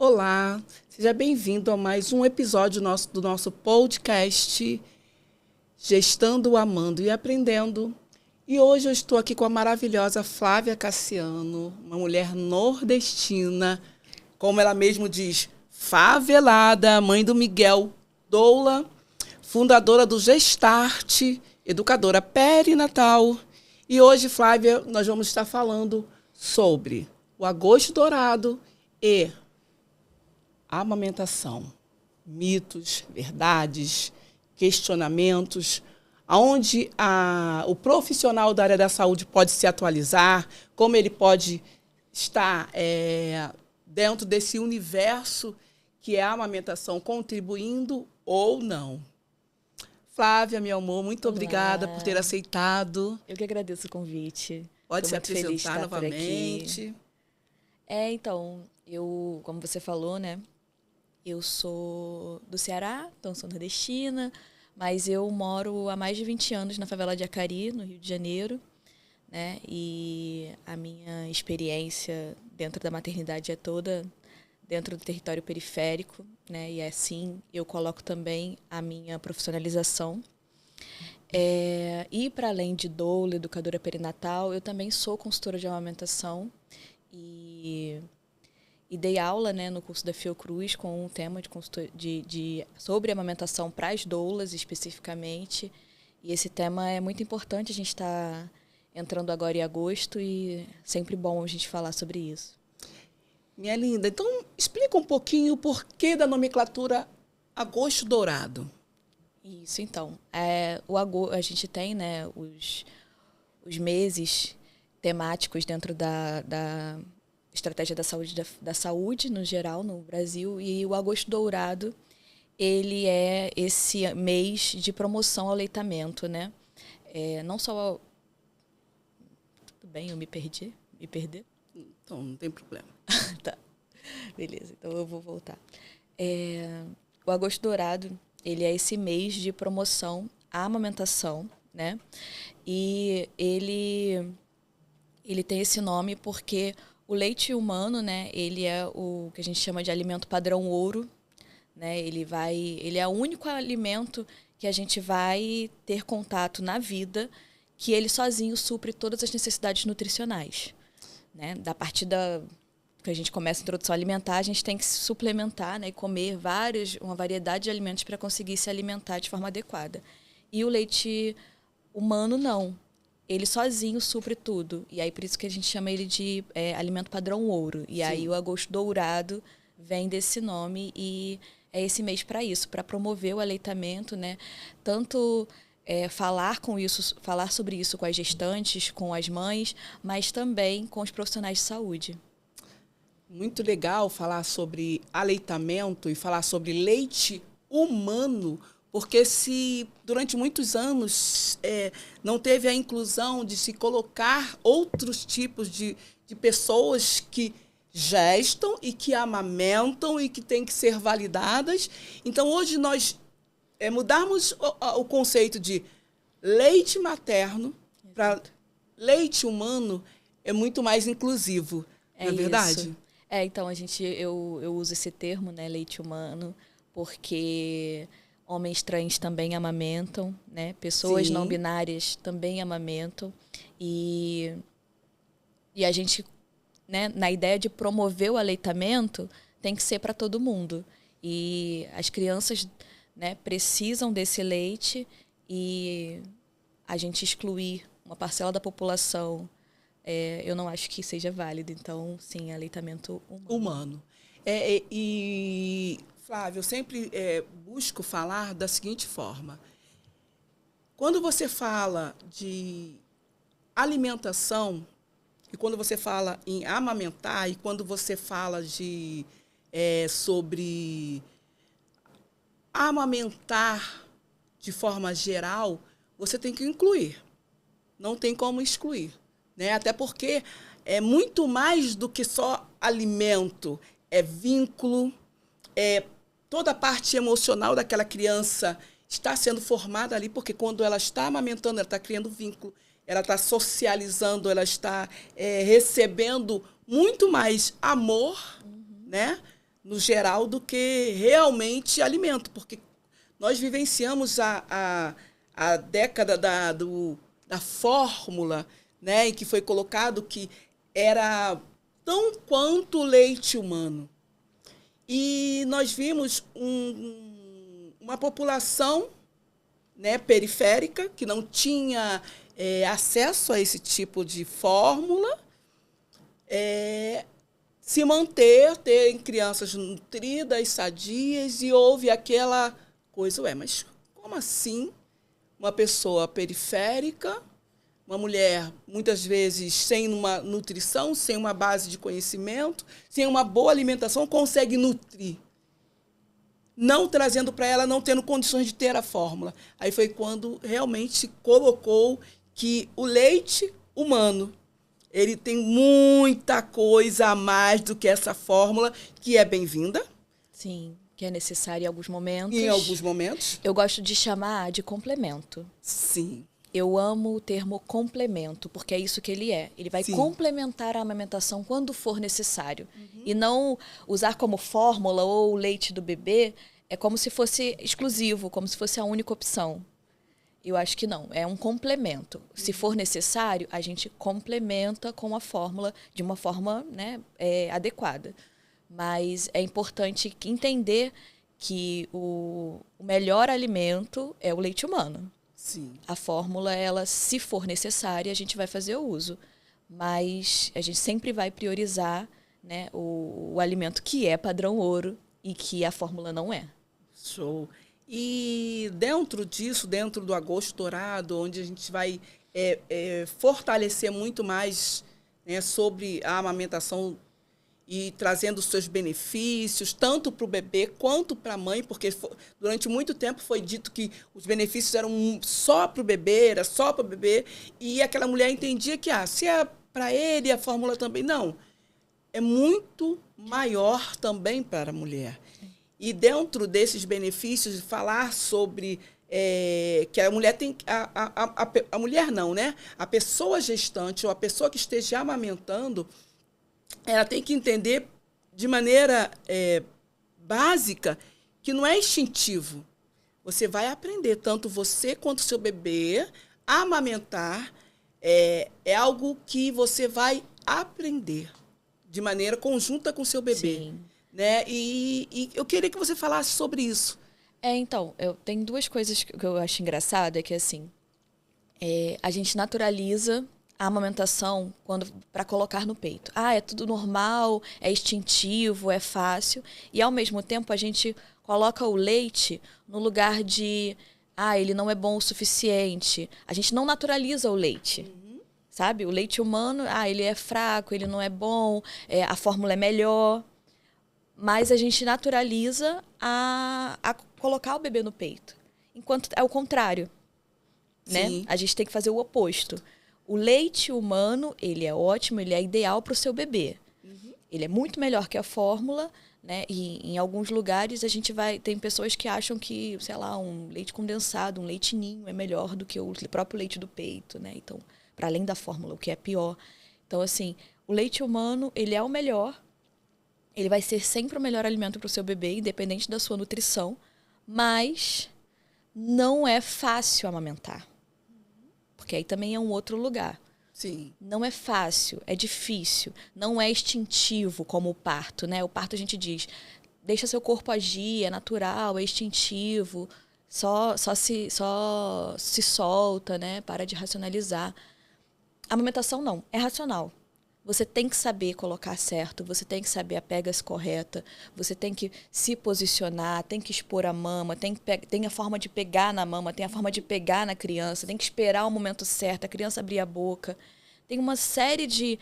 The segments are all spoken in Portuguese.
Olá, seja bem-vindo a mais um episódio do nosso podcast Gestando, Amando e Aprendendo. E hoje eu estou aqui com a maravilhosa Flávia Cassiano, uma mulher nordestina, como ela mesmo diz, favelada, mãe do Miguel Doula, fundadora do Gestarte, educadora perinatal. E hoje, Flávia, nós vamos estar falando sobre o agosto dourado e a amamentação, mitos, verdades, questionamentos, aonde o profissional da área da saúde pode se atualizar, como ele pode estar dentro desse universo que é a amamentação, contribuindo ou não. Flávia, meu amor, muito Olá. Obrigada por ter aceitado. Eu que agradeço o convite. Pode se Tô muito feliz de apresentar estar por novamente. aqui. Então, eu, como você falou, né? Eu sou do Ceará, então sou nordestina, mas eu moro há mais de 20 anos na favela de Acari, no Rio de Janeiro, né? E a minha experiência dentro da maternidade é toda dentro do território periférico, né? E assim eu coloco também a minha profissionalização. E para além de doula, educadora perinatal, eu também sou consultora de amamentação e dei aula, né, no curso da Fiocruz com um tema sobre amamentação para as doulas especificamente. E esse tema é muito importante, a gente está entrando agora em agosto e sempre bom a gente falar sobre isso. Minha linda, então explica um pouquinho o porquê da nomenclatura agosto dourado. Isso, então. A gente tem, né, os meses temáticos dentro da estratégia da saúde no geral no Brasil, e o agosto dourado ele é esse mês de promoção ao aleitamento, né? Não só tudo bem, eu me perder? Então não tem problema. Tá, beleza, então eu vou voltar. O agosto dourado ele é esse mês de promoção à amamentação, né? E ele tem esse nome porque o leite humano, né, ele é o que a gente chama de alimento padrão ouro, né? Ele é o único alimento que a gente vai ter contato na vida que ele sozinho supre todas as necessidades nutricionais, né? Da partir que a gente começa a introdução alimentar, a gente tem que se suplementar, né, e comer uma variedade de alimentos para conseguir se alimentar de forma adequada. E o leite humano não. Ele sozinho supre tudo. E aí por isso que a gente chama ele de alimento padrão ouro. E Sim. Aí o agosto dourado vem desse nome e é esse mês para isso, para promover o aleitamento, né? Tanto falar sobre isso com as gestantes, com as mães, mas também com os profissionais de saúde. Muito legal falar sobre aleitamento e falar sobre leite humano, porque se durante muitos anos não teve a inclusão de se colocar outros tipos de pessoas que gestam e que amamentam e que têm que ser validadas. Então, hoje nós mudarmos o conceito de leite materno para leite humano é muito mais inclusivo, não é verdade? Isso. Então, eu uso esse termo, né, leite humano, porque homens trans também amamentam, né? Pessoas Sim. não binárias também amamentam. E a gente, né, na ideia de promover o aleitamento, tem que ser para todo mundo. E as crianças, né, precisam desse leite e a gente excluir uma parcela da população, eu não acho que seja válido. Então, sim, aleitamento humano. E Flávia, eu sempre busco falar da seguinte forma. Quando você fala de alimentação, e quando você fala em amamentar, e quando você fala sobre amamentar de forma geral, você tem que incluir. Não tem como excluir, né? Até porque é muito mais do que só alimento, é vínculo, toda a parte emocional daquela criança está sendo formada ali, porque quando ela está amamentando, ela está criando vínculo, ela está socializando, ela está recebendo muito mais amor, né, no geral, do que realmente alimento, porque nós vivenciamos a década da fórmula, né, em que foi colocado que era tão quanto o leite humano. E nós vimos uma população, né, periférica, que não tinha acesso a esse tipo de fórmula, se manter, ter crianças nutridas, sadias, e houve aquela coisa, mas como assim uma pessoa periférica, uma mulher, muitas vezes, sem uma nutrição, sem uma base de conhecimento, sem uma boa alimentação, consegue nutrir? Não trazendo para ela, não tendo condições de ter a fórmula. Aí foi quando realmente colocou que o leite humano, ele tem muita coisa a mais do que essa fórmula, que é bem-vinda. Sim, que é necessária em alguns momentos. Em alguns momentos. Eu gosto de chamar de complemento. Sim. Eu amo o termo complemento, porque é isso que ele é. Ele vai complementar a amamentação quando for necessário. E não usar como fórmula ou o leite do bebê é como se fosse exclusivo, como se fosse a única opção. Eu acho que não, é um complemento. Se for necessário, a gente complementa com a fórmula de uma forma, né, adequada. Mas é importante entender que o melhor alimento é o leite humano. Sim. A fórmula, ela, se for necessária, a gente vai fazer o uso. Mas a gente sempre vai priorizar, né, o alimento que é padrão ouro e que a fórmula não é. Show. E dentro disso, dentro do Agosto Dourado, onde a gente vai fortalecer muito mais, né, sobre a amamentação e trazendo os seus benefícios, tanto para o bebê quanto para a mãe, porque durante muito tempo foi dito que os benefícios eram só para o bebê, era só para o bebê, e aquela mulher entendia que, se é para ele, a fórmula também. Não, é muito maior também para a mulher. E dentro desses benefícios, falar sobre que a mulher tem... A mulher não, né? A pessoa gestante ou a pessoa que esteja amamentando, ela tem que entender de maneira básica que não é instintivo. Você vai aprender, tanto você quanto o seu bebê, a amamentar. É algo que você vai aprender de maneira conjunta com o seu bebê. Sim. Né? E eu queria que você falasse sobre isso. Então, tem duas coisas que eu acho engraçada, que assim, a gente naturaliza a amamentação para colocar no peito. É tudo normal, é instintivo, é fácil. E, ao mesmo tempo, a gente coloca o leite no lugar de... ele não é bom o suficiente. A gente não naturaliza o leite. Sabe? O leite humano, ele é fraco, ele não é bom, a fórmula é melhor. Mas a gente naturaliza a colocar o bebê no peito. Enquanto é o contrário. Né? A gente tem que fazer o oposto. O leite humano, ele é ótimo, ele é ideal para o seu bebê. Ele é muito melhor que a fórmula, né? E em alguns lugares tem pessoas que acham que, sei lá, um leite condensado, um leite ninho é melhor do que o próprio leite do peito, né? Então, para além da fórmula, o que é pior. Então, assim, o leite humano, ele é o melhor. Ele vai ser sempre o melhor alimento para o seu bebê, independente da sua nutrição. Mas não é fácil amamentar. Porque aí também é um outro lugar. Sim. Não é fácil, é difícil. Não é instintivo como o parto, né? O parto a gente diz, deixa seu corpo agir, é natural, é instintivo, só se solta, né? Para de racionalizar. A amamentação não, é racional. Você tem que saber colocar certo, você tem que saber a pegas correta, você tem que se posicionar, tem que expor a mama, tem a forma de pegar na mama, tem a forma de pegar na criança, tem que esperar o momento certo, a criança abrir a boca. Tem uma série de...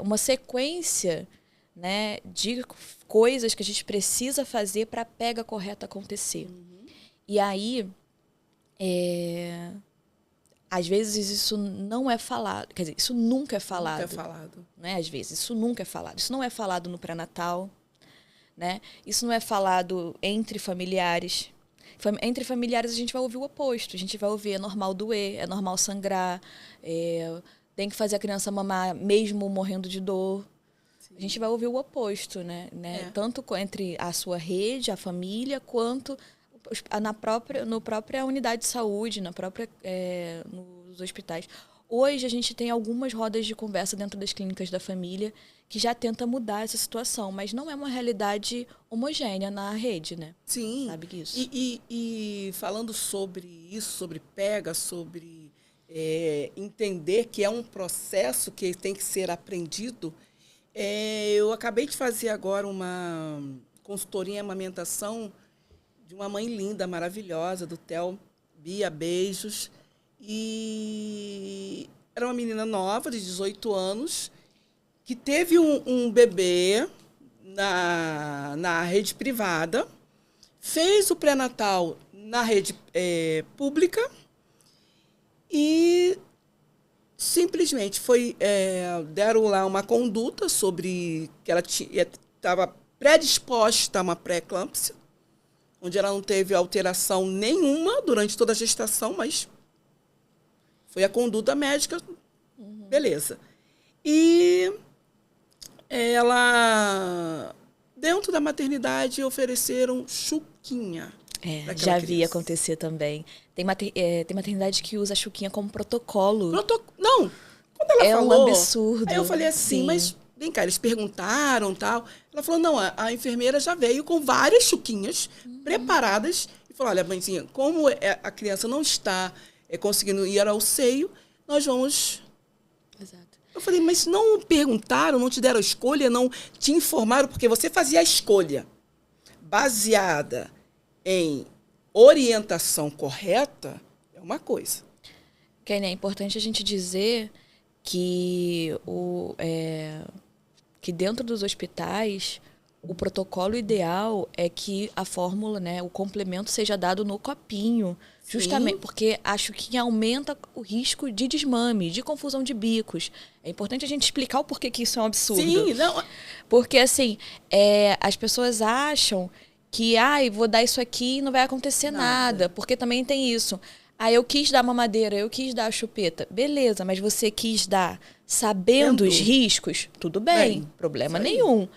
uma sequência, né, de coisas que a gente precisa fazer para a pega correta acontecer. E aí... às vezes isso não é falado, quer dizer, isso nunca é falado. Nunca é falado. Né? Às vezes, isso nunca é falado. Isso não é falado no pré-natal, né? Isso não é falado entre familiares. Entre familiares a gente vai ouvir o oposto. A gente vai ouvir, é normal doer, é normal sangrar, tem que fazer a criança mamar mesmo morrendo de dor. a gente vai ouvir o oposto, né? Tanto entre a sua rede, a família, quanto no própria unidade de saúde, nos hospitais. Hoje a gente tem algumas rodas de conversa dentro das clínicas da família que já tenta mudar essa situação, mas não é uma realidade homogênea na rede, né? Sim. Sabe disso. E falando sobre isso, sobre PEGA, sobre entender que é um processo que tem que ser aprendido, eu acabei de fazer agora uma consultoria em amamentação de uma mãe linda, maravilhosa, do Theo. Bia, beijos. E era uma menina nova, de 18 anos, que teve um bebê na rede privada, fez o pré-natal na rede pública e simplesmente deram lá uma conduta sobre que ela estava predisposta a uma pré-eclâmpsia, onde ela não teve alteração nenhuma durante toda a gestação, mas foi a conduta médica, beleza. E ela, dentro da maternidade, ofereceram chuquinha. Já vi acontecer também. Tem maternidade que usa a chuquinha como protocolo. Não, quando ela falou... É um absurdo. Aí eu falei assim, sim. Mas vem cá, eles perguntaram tal. Ela falou, não, a enfermeira já veio com várias chuquinhas preparadas. E falou, olha, mãezinha, como a criança não está conseguindo ir ao seio, nós vamos... Exato. Eu falei, mas não perguntaram, não te deram a escolha, não te informaram, porque você fazia a escolha baseada em orientação correta, é uma coisa. Kenny, é importante a gente dizer que, que dentro dos hospitais, o protocolo ideal é que a fórmula, né, o complemento seja dado no copinho. Sim. Justamente porque acho que aumenta o risco de desmame, de confusão de bicos. É importante a gente explicar o porquê que isso é um absurdo. Sim, não. Porque, assim, as pessoas acham que, vou dar isso aqui e não vai acontecer nada. Porque também tem isso. Eu quis dar mamadeira, eu quis dar a chupeta. Beleza, mas você quis dar sabendo os riscos? Tudo bem, problema nenhum.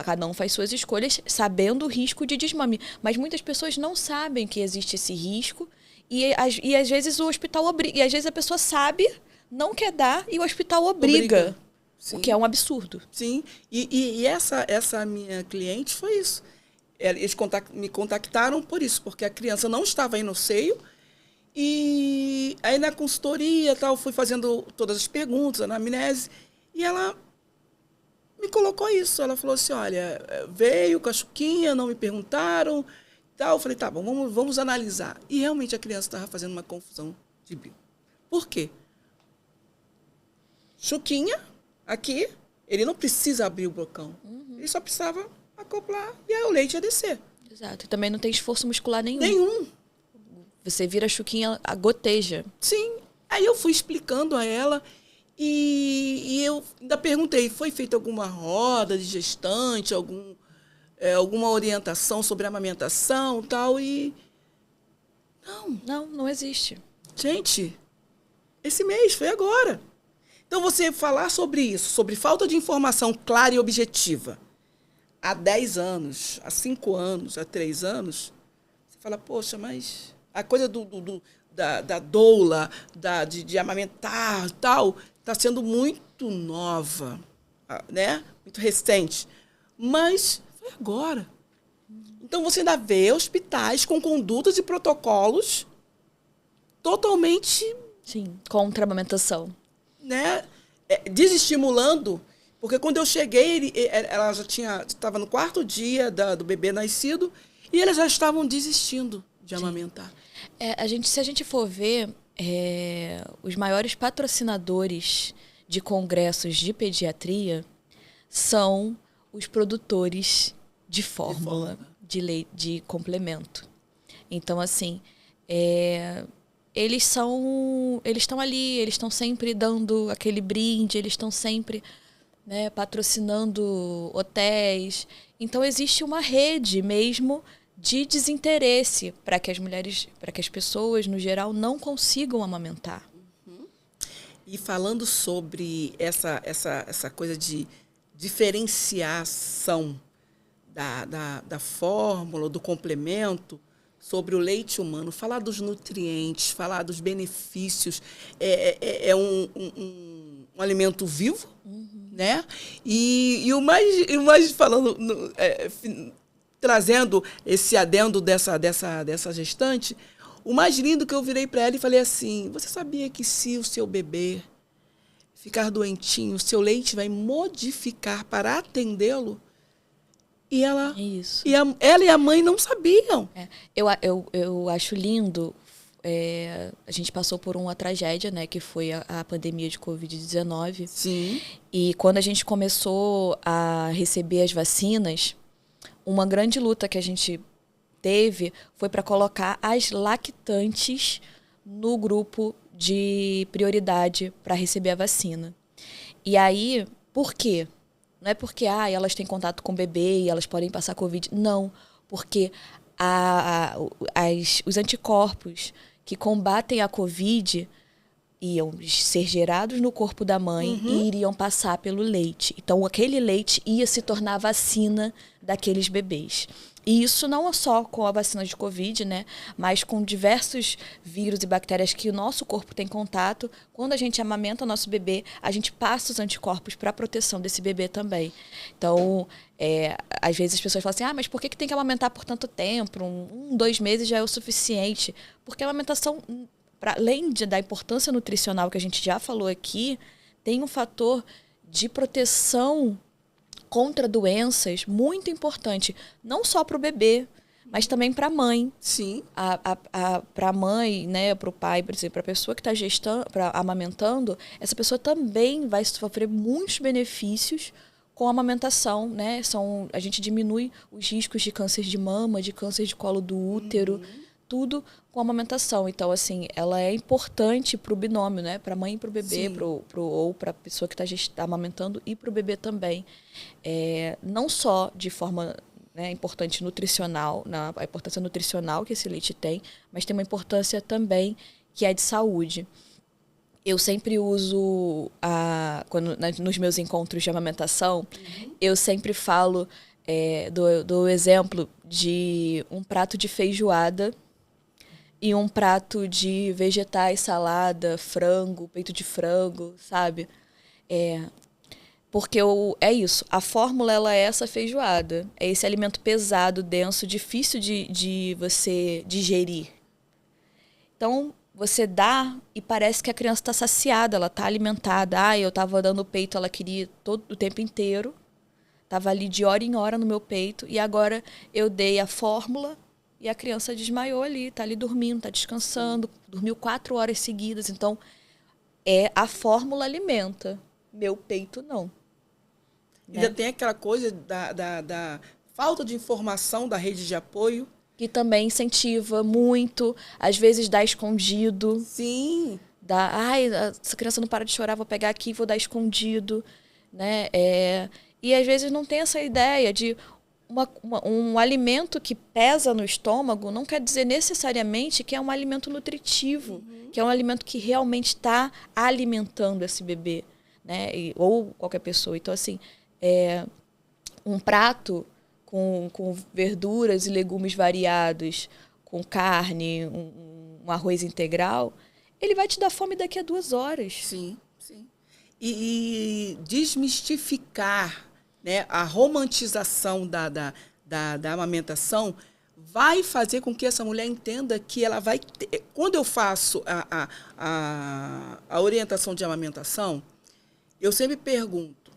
Cada um faz suas escolhas sabendo o risco de desmame. Mas muitas pessoas não sabem que existe esse risco e às vezes o hospital obriga. E às vezes a pessoa sabe, não quer dar e o hospital obriga. O que é um absurdo. Sim, e essa minha cliente foi isso. Eles me contactaram por isso, porque a criança não estava aí no seio. E aí na consultoria, fui fazendo todas as perguntas, a anamnese, e ela me colocou isso. Ela falou assim, olha, veio com a chuquinha, não me perguntaram, tal. Eu falei, tá bom, vamos analisar. E realmente a criança estava fazendo uma confusão de bico. Por quê? Chuquinha, aqui, ele não precisa abrir o bocão. Ele só precisava acoplar e aí o leite ia descer. Exato. E também não tem esforço muscular nenhum. Nenhum. Você vira a chuquinha, a goteja. Sim. Aí eu fui explicando a ela e eu ainda perguntei, foi feita alguma roda de gestante, alguma orientação sobre a amamentação e tal? E Não existe. Gente, esse mês, foi agora. Então, você falar sobre isso, sobre falta de informação clara e objetiva, há 10 anos, há 5 anos, há 3 anos, você fala, poxa, mas a coisa da doula, de amamentar e tal, está sendo muito nova, né? Muito recente. Mas foi agora. Então, você ainda vê hospitais com condutas e protocolos totalmente... Sim, contra a amamentação. Né, desestimulando, porque quando eu cheguei, ela já estava no 4º dia do bebê nascido e eles já estavam desistindo de amamentar. Se a gente for ver, os maiores patrocinadores de congressos de pediatria são os produtores de fórmula, de complemento. Então, assim, eles estão ali, eles estão sempre dando aquele brinde, eles estão sempre, né, patrocinando hotéis. Então existe uma rede mesmo de desinteresse para que as pessoas, no geral, não consigam amamentar. E falando sobre essa coisa de diferenciação da fórmula, do complemento sobre o leite humano, falar dos nutrientes, falar dos benefícios. É um alimento vivo, né? E o mais falando, trazendo esse adendo dessa gestante, o mais lindo que eu virei para ela e falei assim: você sabia que se o seu bebê ficar doentinho, o seu leite vai modificar para atendê-lo? E ela, ela e a mãe não sabiam. Eu acho lindo. A gente passou por uma tragédia, né, que foi a pandemia de Covid-19. Sim. E quando a gente começou a receber as vacinas, uma grande luta que a gente teve foi para colocar as lactantes no grupo de prioridade para receber a vacina. E aí, por quê? Não é porque elas têm contato com o bebê e elas podem passar Covid. Não, porque os anticorpos que combatem a Covid iam ser gerados no corpo da mãe e iriam passar pelo leite. Então, aquele leite ia se tornar vacina daqueles bebês. E isso não é só com a vacina de Covid, né? Mas com diversos vírus e bactérias que o nosso corpo tem contato. Quando a gente amamenta o nosso bebê, a gente passa os anticorpos para a proteção desse bebê também. Então, às vezes as pessoas falam assim, mas por que tem que amamentar por tanto tempo? 2 meses já é o suficiente. Porque a amamentação, além da importância nutricional que a gente já falou aqui, tem um fator de proteção contra doenças muito importante, não só para o bebê, mas também para a mãe. Sim. Para a mãe, né, para o pai, por exemplo, para a pessoa que está amamentando, essa pessoa também vai sofrer muitos benefícios com a amamentação, né? A gente diminui os riscos de câncer de mama, de câncer de colo do útero, tudo com a amamentação. Então, assim, ela é importante para o binômio, né? Para a mãe e para o bebê, ou para a pessoa que está amamentando e para o bebê também. Não só de forma, né, importante nutricional, a importância nutricional que esse leite tem, mas tem uma importância também que é de saúde. Eu sempre uso, nos meus encontros de amamentação, eu sempre falo do exemplo de um prato de feijoada e um prato de vegetais, salada, frango, peito de frango, sabe? Porque é isso, a fórmula ela é essa feijoada. É esse alimento pesado, denso, difícil de você digerir. Então, você dá e parece que a criança está saciada, ela está alimentada. Eu estava dando peito, ela queria todo o tempo inteiro. Estava ali de hora em hora no meu peito. E agora eu dei a fórmula e a criança desmaiou ali, está ali dormindo, está descansando. Dormiu 4 horas seguidas. Então, a fórmula alimenta. Meu peito não. Ainda tem aquela coisa da falta de informação da rede de apoio. Que também incentiva muito, às vezes dá escondido. Sim. Essa criança não para de chorar, vou pegar aqui e vou dar escondido. Né? E às vezes não tem essa ideia de um alimento que pesa no estômago não quer dizer necessariamente que é um alimento nutritivo, que é um alimento que realmente está alimentando esse bebê, né? Ou qualquer pessoa. Então, assim, um prato com verduras e legumes variados, com carne, um arroz integral, ele vai te dar fome daqui a 2 horas. Sim, sim. E desmistificar, né, a romantização da amamentação vai fazer com que essa mulher entenda que ela vai ter... Quando eu faço a orientação de amamentação, eu sempre pergunto,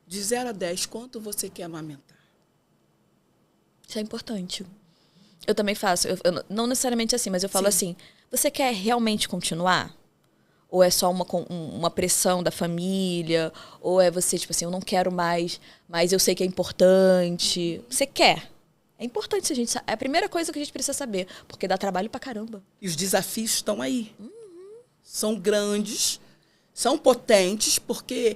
de 0 a 10, quanto você quer amamentar? Isso é importante. Eu também faço. Eu não necessariamente assim, mas eu falo assim, você quer realmente continuar? Ou é só uma pressão da família? Ou é você, tipo assim, eu não quero mais, mas eu sei que é importante. Você quer. É importante a gente saber. É a primeira coisa que a gente precisa saber, porque dá trabalho pra caramba. E os desafios estão aí. São grandes, são potentes, porque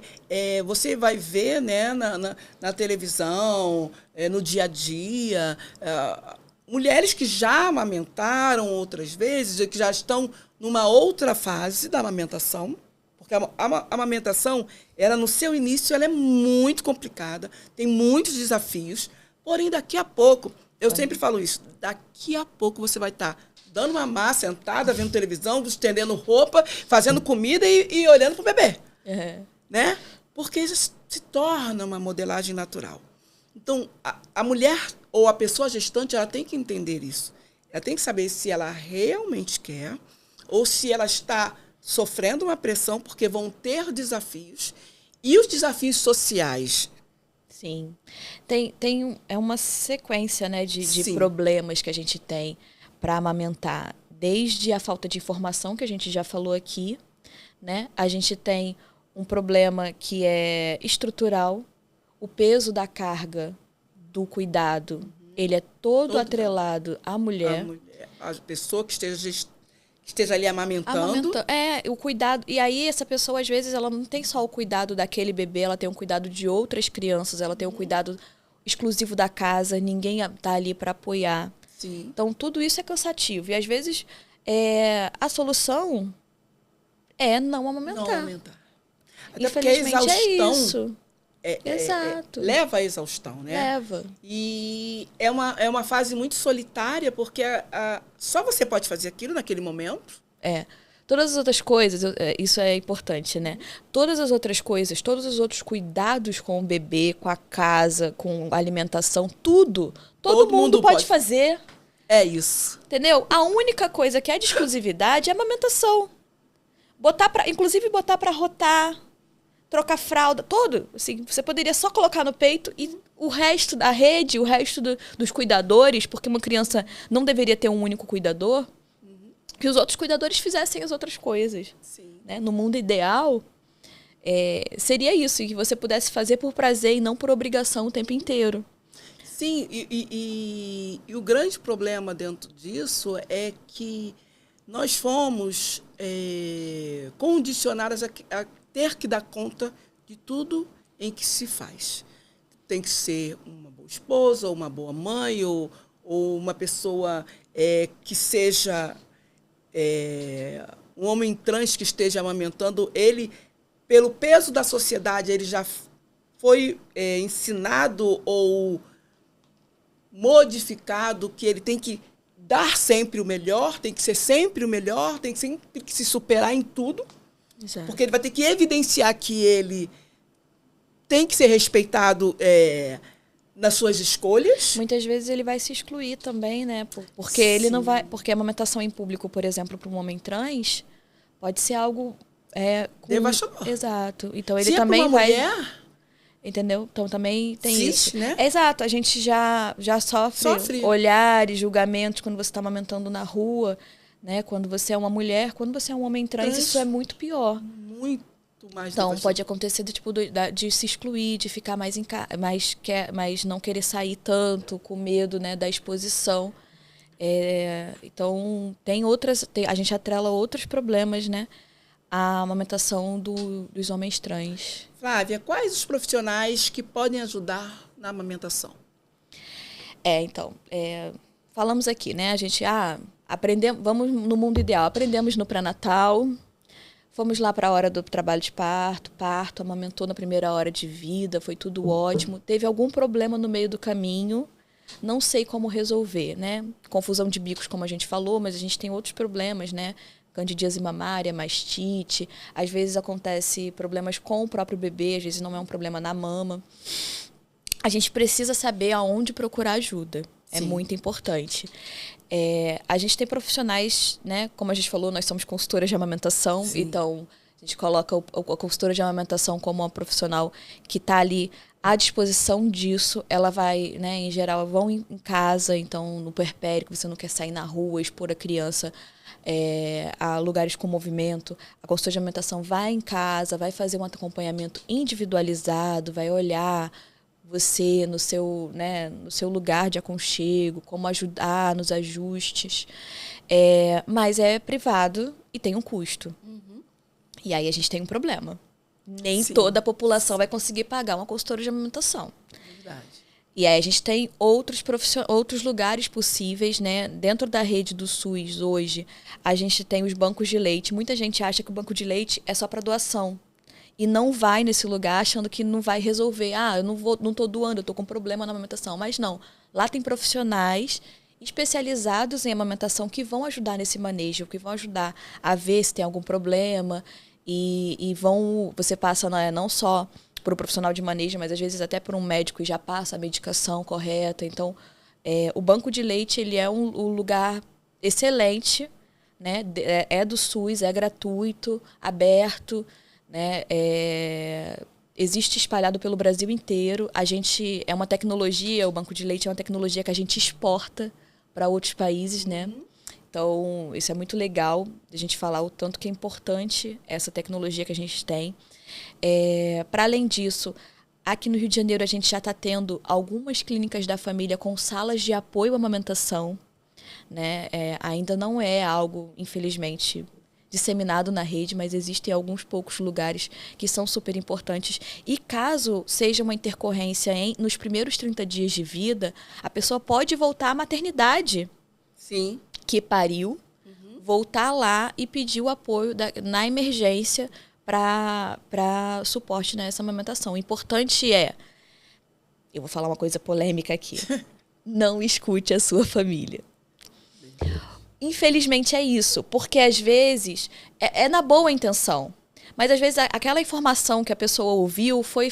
você vai ver, né, na televisão, no dia a dia, mulheres que já amamentaram outras vezes, e que já estão numa outra fase da amamentação, porque a amamentação ela no seu início ela é muito complicada, tem muitos desafios, porém daqui a pouco, eu sempre falo isso, daqui a pouco você vai estar dando uma massa, sentada, vendo televisão, estendendo roupa, fazendo comida e olhando para o bebê. Né? Porque isso se torna uma modelagem natural. Então, a mulher ou a pessoa gestante, ela tem que entender isso. Ela tem que saber se ela realmente quer ou se ela está sofrendo uma pressão porque vão ter desafios. E os desafios sociais? Sim. É uma sequência, né, de problemas que a gente tem para amamentar. Desde a falta de informação, que a gente já falou aqui, né? A gente tem um problema que é estrutural. O peso da carga do cuidado, ele é todo atrelado à mulher. A pessoa que esteja ali amamentando. O cuidado. E aí, essa pessoa, às vezes, ela não tem só o cuidado daquele bebê, ela tem o cuidado de outras crianças, ela tem o cuidado exclusivo da casa, ninguém tá ali para apoiar. Sim. Então, tudo isso é cansativo. E, às vezes, a solução é não amamentar. Não amamentar. Até infelizmente, porque a exaustão, é isso. Exato. Leva à exaustão, né? Leva. E é uma fase muito solitária, porque só você pode fazer aquilo naquele momento. Todas as outras coisas, isso é importante, né? Todas as outras coisas, todos os outros cuidados com o bebê, com a casa, com a alimentação, tudo, todo mundo pode fazer. É isso. Entendeu? A única coisa que é de exclusividade é a amamentação. Inclusive botar para rotar, trocar fralda, tudo. Assim, você poderia só colocar no peito e o resto da rede, o resto dos cuidadores, porque uma criança não deveria ter um único cuidador, que os outros cuidadores fizessem as outras coisas. Sim. Né? No mundo ideal, seria isso, que você pudesse fazer por prazer e não por obrigação o tempo inteiro. Sim, e o grande problema dentro disso é que nós fomos condicionadas a ter que dar conta de tudo em que se faz. Tem que ser uma boa esposa, ou uma boa mãe, ou uma pessoa que seja um homem trans que esteja amamentando. Ele, pelo peso da sociedade, ele já foi ensinado ou modificado que ele tem que dar sempre o melhor, tem que ser sempre o melhor, tem que sempre que se superar em tudo. Exato. Porque ele vai ter que evidenciar que ele tem que ser respeitado nas suas escolhas. Muitas vezes ele vai se excluir também, né? Porque ele não vai. Porque a amamentação em público, por exemplo, para um homem trans, pode ser algo. Devastador. Exato. Então ele Se também é pra uma vai. mulher, Entendeu? Então também tem isso. Né? Exato. A gente já sofre olhares, julgamentos quando você está amamentando na rua, né? Quando você é uma mulher, quando você é um homem trans, isso é muito pior. Muito mais. Então pode acontecer de se excluir, de ficar mais mas não querer sair tanto, com medo, né, da exposição. Então a gente atrela outros problemas, né? A amamentação dos homens trans. Flávia, quais os profissionais que podem ajudar na amamentação? Falamos aqui, né? A gente vamos no mundo ideal, aprendemos no pré-natal, fomos lá para a hora do trabalho de parto, amamentou na primeira hora de vida, foi tudo ótimo. Teve algum problema no meio do caminho, não sei como resolver, né? Confusão de bicos, como a gente falou, mas a gente tem outros problemas, né? Candidíase mamária, mastite. Às vezes acontece problemas com o próprio bebê, às vezes não é um problema na mama. A gente precisa saber aonde procurar ajuda. É Sim. muito importante. A gente tem profissionais, né? Como a gente falou, nós somos consultoras de amamentação. Sim. Então, a gente coloca a consultora de amamentação como uma profissional que está ali à disposição disso. Ela vai, né, em geral, vão em casa, então no puerpério, que você não quer sair na rua, expor a criança a lugares com movimento. A consultora de amamentação vai em casa, vai fazer um acompanhamento individualizado, vai olhar você no seu lugar de aconchego, como ajudar nos ajustes. Mas é privado e tem um custo. E aí a gente tem um problema. Nem toda a população vai conseguir pagar uma consultora de amamentação. Verdade. E aí a gente tem outros lugares possíveis, né? Dentro da rede do SUS hoje, a gente tem os bancos de leite. Muita gente acha que o banco de leite é só para doação. e não vai nesse lugar achando que não vai resolver. Ah, eu não tô doando, eu tô com problema na amamentação. Mas não, lá tem profissionais especializados em amamentação que vão ajudar nesse manejo, que vão ajudar a ver se tem algum problema você passa não só por um profissional de manejo, mas às vezes até por um médico e já passa a medicação correta. Então, o banco de leite ele é um lugar excelente, né? É do SUS, é gratuito, aberto, né? Existe espalhado pelo Brasil inteiro. A gente é uma tecnologia, o banco de leite é uma tecnologia que a gente exporta para outros países, né? Então, isso é muito legal a gente falar o tanto que é importante essa tecnologia que a gente tem. Para além disso, aqui no Rio de Janeiro a gente já está tendo algumas clínicas da família com salas de apoio à amamentação, né? Ainda não é algo, infelizmente, disseminado na rede, mas existem alguns poucos lugares que são super importantes. E caso seja uma intercorrência nos primeiros 30 dias de vida, a pessoa pode voltar à maternidade. Sim. Que pariu, voltar lá e pedir o apoio na emergência para suporte nessa amamentação. O importante eu vou falar uma coisa polêmica aqui, não escute a sua família. Infelizmente é isso, porque às vezes é na boa intenção, mas às vezes aquela informação que a pessoa ouviu foi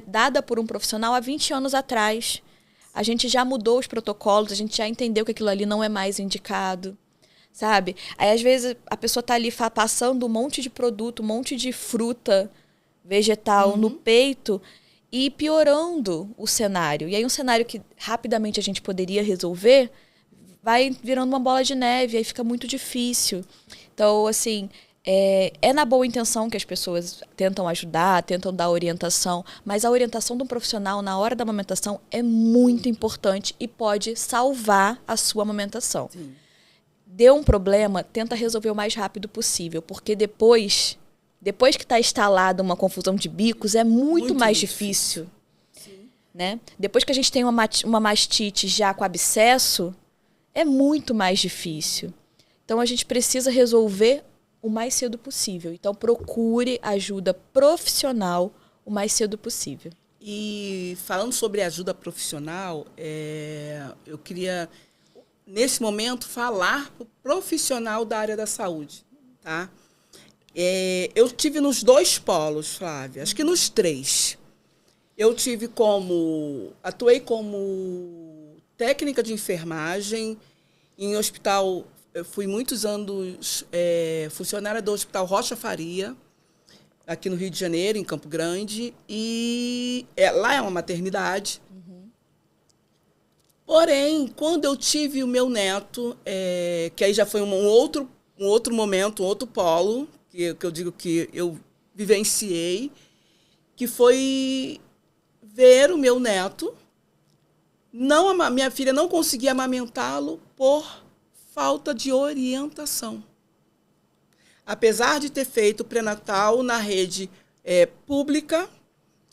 dada por um profissional há 20 anos atrás. A gente já mudou os protocolos, a gente já entendeu que aquilo ali não é mais indicado, sabe? Aí, às vezes, a pessoa tá ali passando um monte de produto, um monte de fruta vegetal no peito e piorando o cenário. E aí, um cenário que rapidamente a gente poderia resolver vai virando uma bola de neve, aí fica muito difícil. Então, assim... É na boa intenção que as pessoas tentam ajudar, tentam dar orientação, mas a orientação de um profissional na hora da amamentação é muito importante e pode salvar a sua amamentação. Sim. Deu um problema, tenta resolver o mais rápido possível, porque depois que está instalada uma confusão de bicos, é muito mais difícil. Né? Depois que a gente tem uma mastite já com abscesso, é muito mais difícil. Então, a gente precisa resolver o mais cedo possível. Então, procure ajuda profissional o mais cedo possível. E falando sobre ajuda profissional, eu queria, nesse momento, falar para o profissional da área da saúde. Tá? Eu tive nos 2 polos, Flávia, acho que nos 3. Atuei como técnica de enfermagem em hospital. Eu fui muitos anos funcionária do Hospital Rocha Faria, aqui no Rio de Janeiro, em Campo Grande. E lá é uma maternidade. Porém, quando eu tive o meu neto, que aí já foi um outro momento, um outro polo, que eu digo que eu vivenciei, que foi ver o meu neto. Minha filha não conseguia amamentá-lo por falta de orientação. Apesar de ter feito pré-natal na rede pública,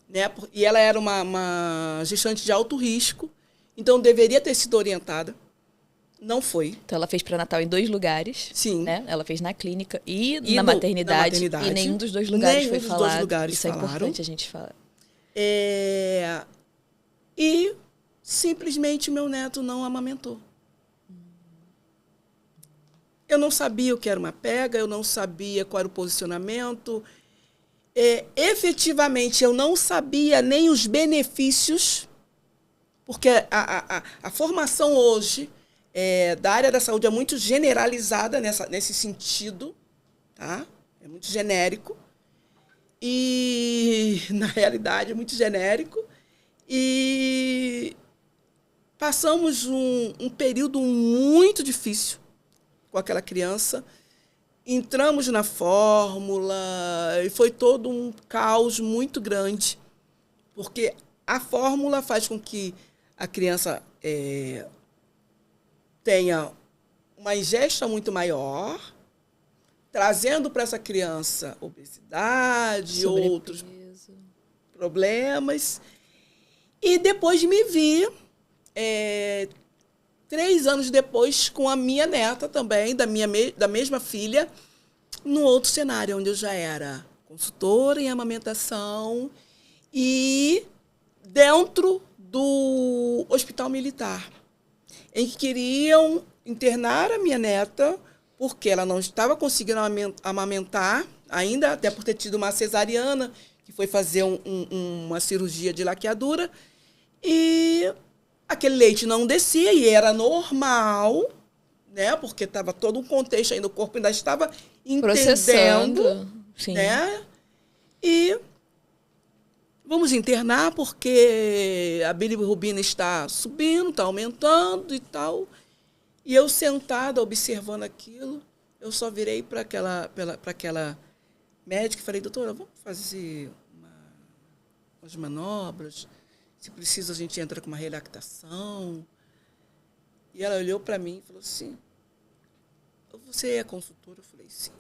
né, e ela era uma gestante de alto risco, então deveria ter sido orientada. Não foi. Então, ela fez pré-natal em 2 lugares. Sim. Né? Ela fez na clínica e na maternidade. E nenhum dos 2 lugares foi falado. 2 lugares Isso falaram. É importante a gente falar. E simplesmente meu neto não amamentou. Eu não sabia o que era uma pega, eu não sabia qual era o posicionamento. Efetivamente, eu não sabia nem os benefícios, porque a formação hoje da área da saúde é muito generalizada nesse sentido, tá? É muito genérico. E, na realidade, é muito genérico. E passamos um período muito difícil com aquela criança, entramos na fórmula e foi todo um caos muito grande, porque a fórmula faz com que a criança tenha uma ingesta muito maior, trazendo para essa criança obesidade, outros problemas. E depois me vi 3 anos depois, com a minha neta também, da mesma filha, num outro cenário, onde eu já era consultora em amamentação e dentro do Hospital Militar, em que queriam internar a minha neta porque ela não estava conseguindo amamentar ainda, até por ter tido uma cesariana, que foi fazer uma cirurgia de laqueadura, e aquele leite não descia, e era normal, né? Porque estava todo um contexto ainda, o corpo ainda estava entendendo, sim. Né? E vamos internar porque a bilirrubina está subindo, está aumentando e tal. E eu sentada, observando aquilo, eu só virei para aquela médica e falei, doutora, vamos fazer umas manobras? Se precisa, a gente entra com uma relactação. E ela olhou para mim e falou assim, você é consultora? Eu falei, sim.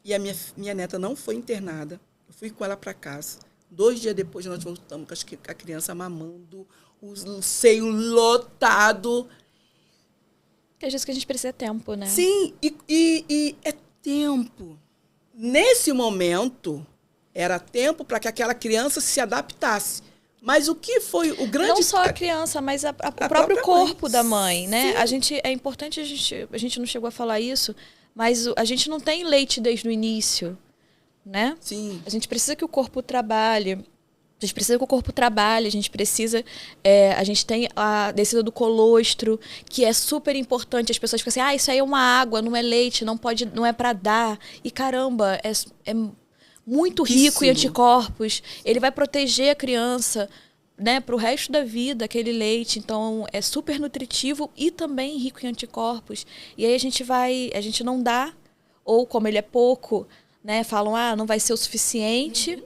E a minha neta não foi internada. Eu fui com ela para casa. 2 dias depois, nós voltamos com a criança mamando, o seio lotado. Porque às vezes que a gente precisa é tempo, né? Sim, e é tempo. Nesse momento, era tempo para que aquela criança se adaptasse. Mas o que foi o grande... Não só a criança, mas o próprio corpo mãe. Da mãe, né? Sim. É importante, a gente não chegou a falar isso, mas a gente não tem leite desde o início, né? Sim. A gente precisa que o corpo trabalhe. A gente precisa que o corpo trabalhe, a gente precisa... a gente tem a descida do colostro, que é super importante. As pessoas ficam assim, isso aí é uma água, não é leite, não é para dar. E caramba, é muito rico em anticorpos. Ele vai proteger a criança, né, para o resto da vida, aquele leite. Então, é super nutritivo e também rico em anticorpos. E aí a gente não dá, ou como ele é pouco, né, falam, não vai ser o suficiente.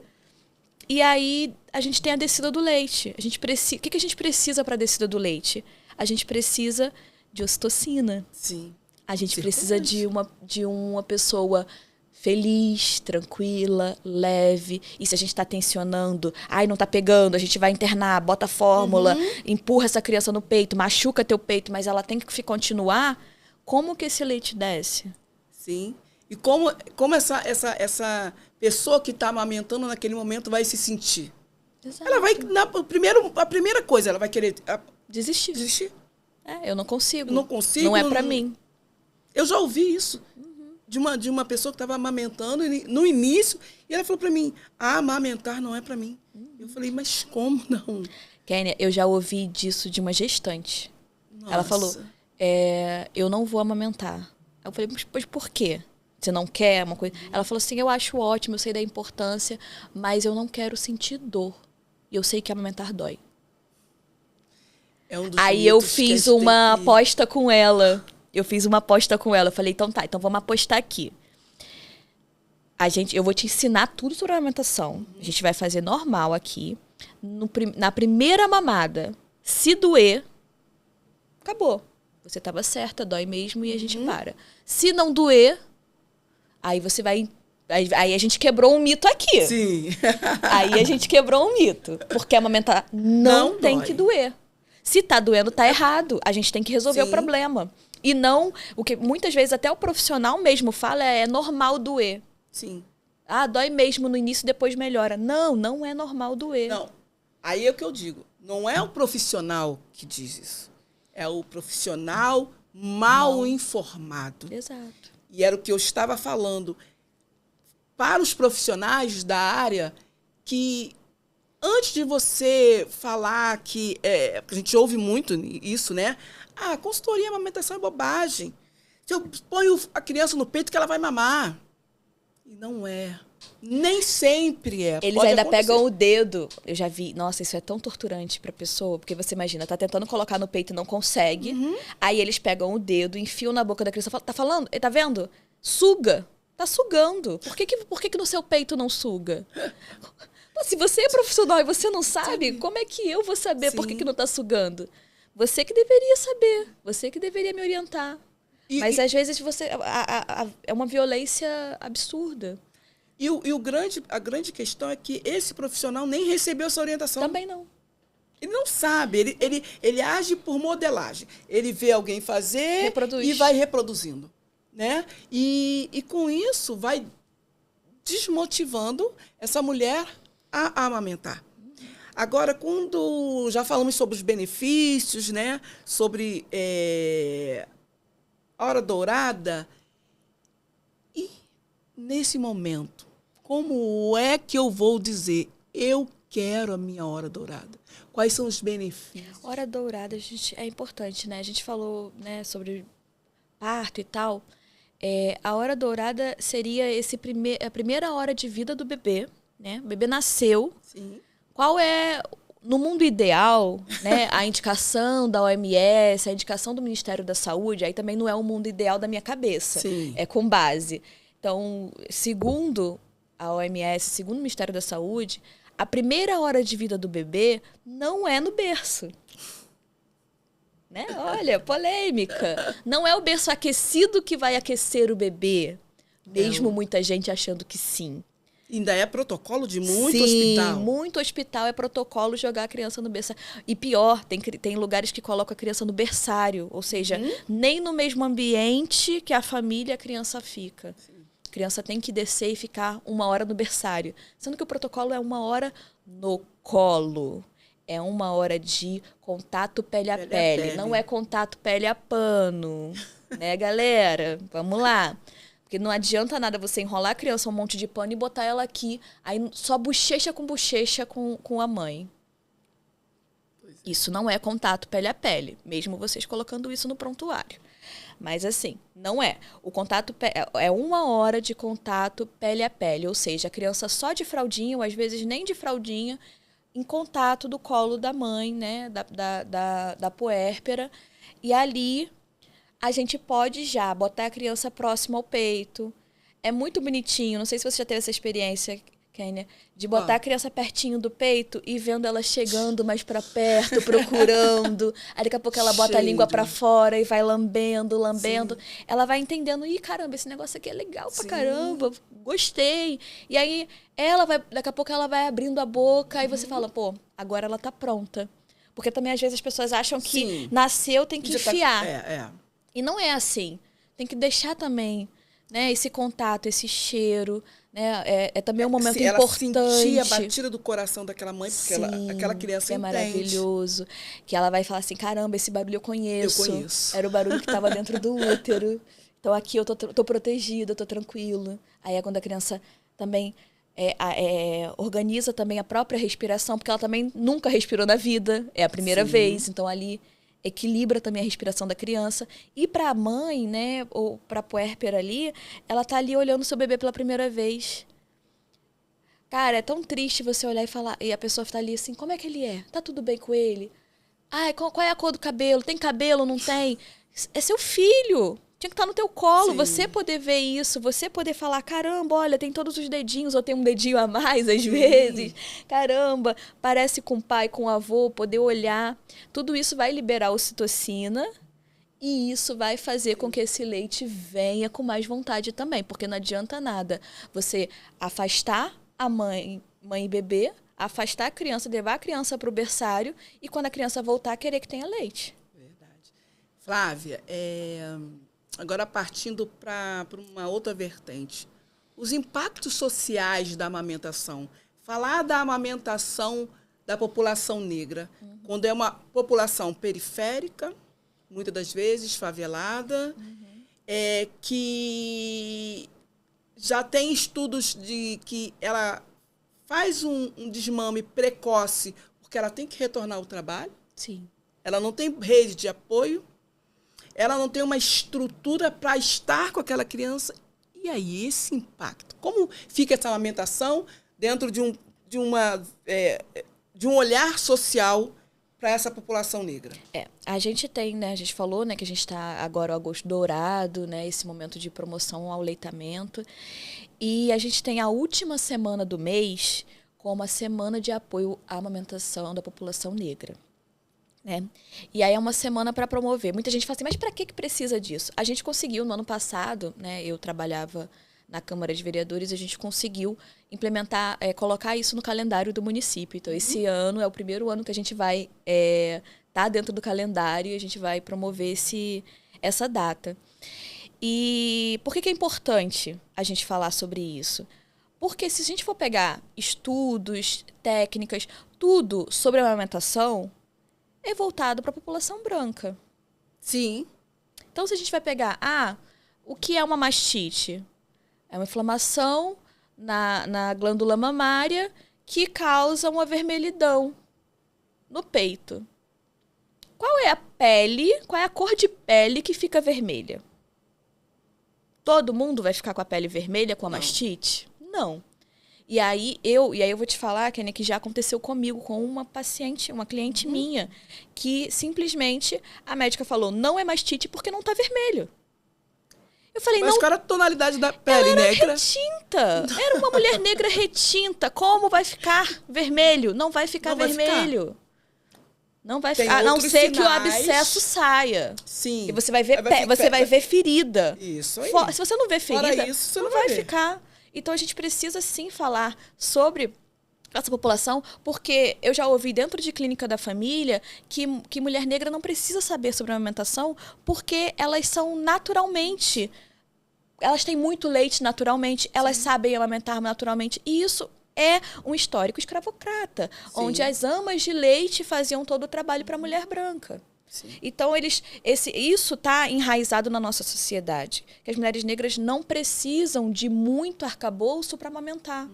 E aí a gente tem a descida do leite. O que a gente precisa para a descida do leite? A gente precisa de ocitocina. Sim. A gente precisa de uma pessoa feliz, tranquila, leve. E se a gente está tensionando, não está pegando, a gente vai internar, bota a fórmula, empurra essa criança no peito, machuca teu peito, mas ela tem que continuar. Como que esse leite desce? Sim. E como essa pessoa que está amamentando naquele momento vai se sentir? Exato. Ela vai, a primeira coisa, ela vai querer desistir. Eu não consigo. Não consigo. Não é para mim. Eu já ouvi isso de uma pessoa que estava amamentando no início, e ela falou para mim, amamentar não é para mim. Eu falei, mas como não? Kênia, eu já ouvi disso de uma gestante. Nossa. Ela falou, eu não vou amamentar. Eu falei, mas por quê? Você não quer uma coisa? Ela falou assim, eu acho ótimo, eu sei da importância, mas eu não quero sentir dor. E eu sei que amamentar dói. É um dos Aí eu fiz uma aposta com ela. Eu falei, então vamos apostar aqui. Eu vou te ensinar tudo sobre a amamentação. A gente vai fazer normal aqui. Na primeira mamada, se doer, acabou. Você estava certa, dói mesmo e a gente para. Se não doer, aí você vai... Aí a gente quebrou um mito aqui. Sim. Aí a gente quebrou um mito. Porque amamentar não tem que doer. Se tá doendo, tá errado. A gente tem que resolver o problema. E não... O que muitas vezes até o profissional mesmo fala é normal doer. Sim. Dói mesmo no início, depois melhora. Não é normal doer. Não. Aí é o que eu digo. Não é o profissional que diz isso. É o profissional mal informado. Exato. E era o que eu estava falando para os profissionais da área, que antes de você falar que... a gente ouve muito isso, né? Consultoria e amamentação é bobagem. Se eu ponho a criança no peito que ela vai mamar. E não é. Nem sempre é. Eles ainda pegam o dedo. Eu já vi. Nossa, isso é tão torturante pra pessoa. Porque você imagina, tá tentando colocar no peito e não consegue. Aí eles pegam o dedo, enfiam na boca da criança. Tá falando? Tá vendo? Suga. Tá sugando. Por que no seu peito não suga? Se você é profissional e você não sabe, como é que eu vou saber por que não tá sugando? Você que deveria saber. Você que deveria me orientar. Mas às vezes é uma violência absurda. E a grande questão é que esse profissional nem recebeu essa orientação. Também não. Ele não sabe, ele age por modelagem. Ele vê alguém fazer Reproduz. E vai reproduzindo. Né? E com isso vai desmotivando essa mulher a amamentar. Agora, quando já falamos sobre os benefícios, né? Sobre a hora dourada, e nesse momento, como é que eu vou dizer, eu quero a minha hora dourada? Quais são os benefícios? Hora dourada, gente, é importante, né? A gente falou, né, sobre parto e tal. A hora dourada seria a primeira hora de vida do bebê, né? O bebê nasceu. Sim. Qual é, no mundo ideal, né, a indicação da OMS, a indicação do Ministério da Saúde, aí também não é o mundo ideal da minha cabeça. Sim. É com base. Então, segundo a OMS, segundo o Ministério da Saúde, a primeira hora de vida do bebê não é no berço. Né? Olha, polêmica. Não é o berço aquecido que vai aquecer o bebê, mesmo muita gente achando que sim. Ainda é protocolo de muito hospital. Sim, muito hospital é protocolo jogar a criança no berçário. E pior, tem lugares que colocam a criança no berçário, ou seja, nem no mesmo ambiente que a família a criança fica. Sim. A criança tem que descer e ficar 1 hora no berçário. Sendo que o protocolo é 1 hora no colo. É 1 hora de contato pele a pele. Não é contato pele a pano. Né, galera? Vamos lá. Porque não adianta nada você enrolar a criança um monte de pano e botar ela aqui, aí só bochecha com a mãe. Isso não é contato pele a pele, mesmo vocês colocando isso no prontuário. Mas assim, não é. O contato é 1 hora de contato pele a pele, ou seja, a criança só de fraldinha, ou às vezes nem de fraldinha, em contato do colo da mãe, né, da puérpera, e ali a gente pode já botar a criança próxima ao peito. É muito bonitinho, não sei se você já teve essa experiência, Kênia, de botar a criança pertinho do peito e vendo ela chegando mais para perto, procurando. Aí daqui a pouco ela bota a língua para fora e vai lambendo. Sim. Ela vai entendendo, ih, caramba, esse negócio aqui é legal pra caramba, gostei. E aí daqui a pouco ela vai abrindo a boca e você fala, pô, agora ela tá pronta. Porque também às vezes as pessoas acham que nasceu, tem que enfiar. E não é assim. Tem que deixar também, né, esse contato, esse cheiro, né? É também um momento importante. Ela sentir a batida do coração daquela mãe, porque aquela criança entende. É maravilhoso. Que ela vai falar assim, caramba, esse barulho eu conheço. Eu conheço. Era o barulho que estava dentro do útero. Então aqui eu tô protegida, eu tô tranquilo. Aí é quando a criança também organiza também a própria respiração, porque ela também nunca respirou na vida. É a primeira vez. Então ali equilibra também a respiração da criança. E para a mãe, né, ou para a puérpera ali, ela tá ali olhando o seu bebê pela primeira vez. Cara, é tão triste você olhar e falar, e a pessoa tá ali assim, como é que ele é? Tá tudo bem com ele? Ai, qual é a cor do cabelo? Tem cabelo, não tem? É seu filho. Tinha que estar no teu colo, você poder ver isso, você poder falar, caramba, olha, tem todos os dedinhos, ou tem um dedinho a mais às vezes. Caramba, parece com o pai, com o avô, poder olhar. Tudo isso vai liberar ocitocina e isso vai fazer com que esse leite venha com mais vontade também, porque não adianta nada você afastar a mãe e bebê, afastar a criança, levar a criança para o berçário e quando a criança voltar, querer que tenha leite. Verdade. Flávia, agora partindo para uma outra vertente, os impactos sociais da amamentação. Falar da amamentação da população negra, quando é uma população periférica, muitas das vezes favelada, que já tem estudos de que ela faz um desmame precoce porque ela tem que retornar ao trabalho. Sim. Ela não tem rede de apoio. Ela não tem uma estrutura para estar com aquela criança. E aí, esse impacto? Como fica essa amamentação dentro de um olhar social para essa população negra? A gente tem, né? A gente falou, né, que a gente está agora o agosto dourado, né? Esse momento de promoção ao aleitamento. E a gente tem a última semana do mês como a semana de apoio à amamentação da população negra. Né? E aí é uma semana para promover. Muita gente fala assim, mas para que precisa disso? A gente conseguiu, no ano passado, né, eu trabalhava na Câmara de Vereadores, a gente conseguiu implementar, colocar isso no calendário do município. Então, esse ano é o primeiro ano que a gente vai estar dentro do calendário e a gente vai promover essa data. E por que é importante a gente falar sobre isso? Porque se a gente for pegar estudos, técnicas, tudo sobre a amamentação é voltado para a população branca. Sim. Então, se a gente vai pegar, o que é uma mastite? É uma inflamação na glândula mamária que causa uma vermelhidão no peito. Qual é a pele, qual é a cor de pele que fica vermelha? Todo mundo vai ficar com a pele vermelha com a mastite? Não. E aí eu vou te falar, Kênia, que já aconteceu comigo, com uma paciente, uma cliente minha, que simplesmente a médica falou, não é mastite porque não tá vermelho. Eu falei, Mas não. qual era a tonalidade da pele, Ela era negra? retinta. Era uma mulher negra retinta. Como vai ficar vermelho? Não vai ficar Não vai vermelho. Não vai Tem ficar. A não outros ser que o sinais. abscesso saia. Sim. E você vai ver, Aí você vai ver ferida. Isso aí. Se você não vê ferida, Fora isso, você não não vai vai ver. ficar. Então a gente precisa sim falar sobre essa população, porque eu já ouvi dentro de clínica da família que mulher negra não precisa saber sobre a amamentação porque elas são naturalmente, elas têm muito leite naturalmente, elas sabem amamentar naturalmente, e isso é um histórico escravocrata, onde as amas de leite faziam todo o trabalho para a mulher branca. Sim. Então, isso está enraizado na nossa sociedade. Que as mulheres negras não precisam de muito arcabouço para amamentar.